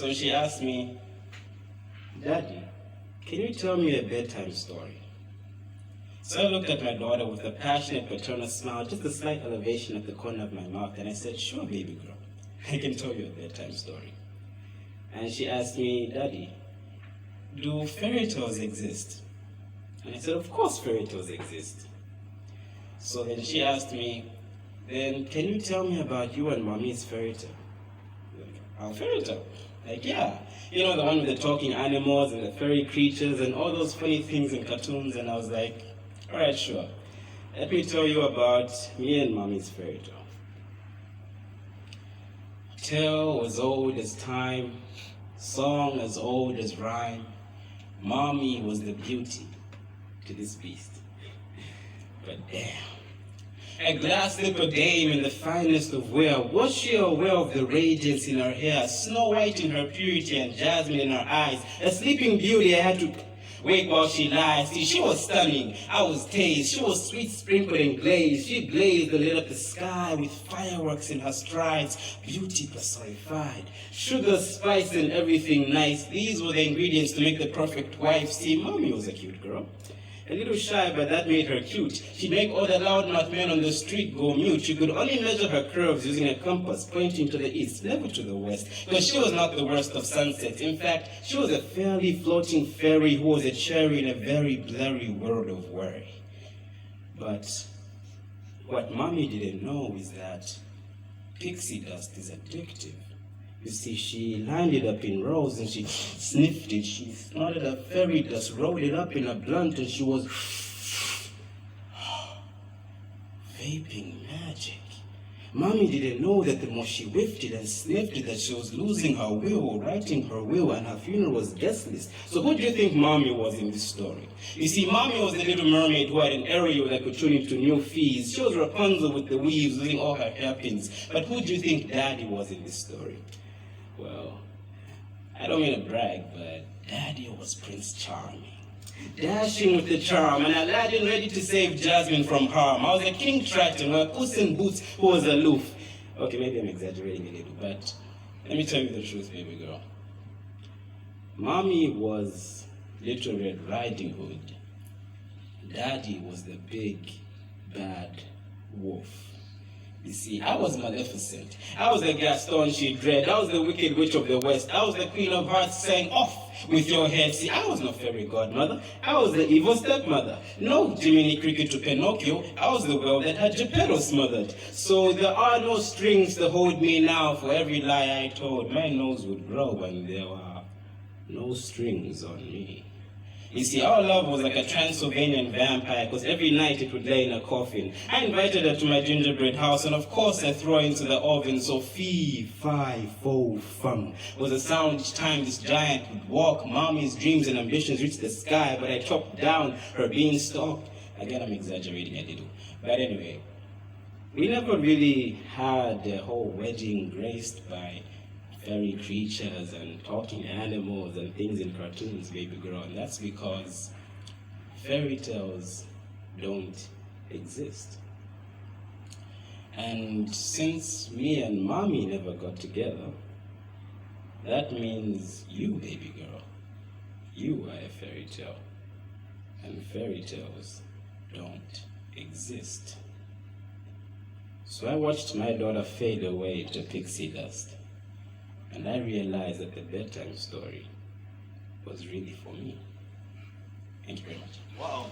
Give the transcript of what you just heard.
So she asked me, Daddy, can you tell me a bedtime story? So I looked at my daughter with a passionate paternal smile, just a slight elevation at the corner of my mouth, and I said, sure, baby girl, I can tell you a bedtime story. And she asked me, Daddy, do fairy tales exist? And I said, of course fairy tales exist. So then she asked me, then can you tell me about you and Mommy's fairy tale? Like, our fairy tale? Like, yeah. You know, the one with the talking animals and the fairy creatures and all those funny things in cartoons. And I was like, all right, sure. Let me tell you about me and Mommy's fairy tale. Tale as old as time, song as old as rhyme. Mommy was the beauty to this beast. But damn, a glass-slipper dame in the finest of wear, was she aware of the radiance in her hair, Snow White in her purity and jasmine in her eyes, a sleeping beauty I had to wake while she lied. See, she was stunning, I was tased, she was sweet sprinkled and glazed, she blazed and lit up the sky with fireworks in her strides, beauty personified, sugar, spice, and everything nice. These were the ingredients to make the perfect wife. See, Mommy was a cute girl. A little shy, but that made her cute. She'd make all the loudmouth men on the street go mute. She could only measure her curves using a compass pointing to the east, never to the west, because she was not the worst of sunsets. In fact, she was a fairly floating fairy who was a cherry in a very blurry world of worry. But what Mommy didn't know is that pixie dust is addictive. You see, she lined it up in rows and she sniffed it. She snorted a fairy dust, rolled it up in a blunt, and she was vaping magic. Mommy didn't know that the more she whiffed it and sniffed it, that she was losing her will, writing her will, and her funeral was guest list. So who do you think Mommy was in this story? You see, Mommy was the little mermaid who had an aerial that could turn into new fees. She was Rapunzel with the weaves, losing all her hairpins. But who do you think Daddy was in this story? Well, I don't mean to brag, but Daddy was Prince Charming. Dashing with the charm, and Aladdin ready to save Jasmine from harm. I was a King Triton, or Puss in Boots who was aloof. Okay, maybe I'm exaggerating a little, but let me tell you the truth, baby girl. Mommy was Little Red Riding Hood. Daddy was the big, bad wolf. You see, I was Maleficent. I was the Gaston she dread. I was the Wicked Witch of the West. I was the Queen of Hearts saying, off with your head. See, I was no fairy godmother. I was the evil stepmother. No Jiminy Cricket to Pinocchio. I was the well that had Geppetto smothered. So there are no strings to hold me now. For every lie I told, my nose would grow when there were no strings on me. You see, our love was like a Transylvanian vampire, because every night it would lay in a coffin. I invited her to my gingerbread house, and of course I threw her into the oven, so fee, fi, fo, fum was the sound each time this giant would walk. Mommy's dreams and ambitions reached the sky, but I chopped down her beanstalk. Again, I'm exaggerating a little. But anyway, we never really had the whole wedding graced by fairy creatures and talking animals and things in cartoons, baby girl, and that's because fairy tales don't exist. And since me and Mommy never got together, that means you, baby girl, you are a fairy tale, and fairy tales don't exist. So I watched my daughter fade away to pixie dust. And I realized that the bedtime story was really for me. Thank you very much. Wow.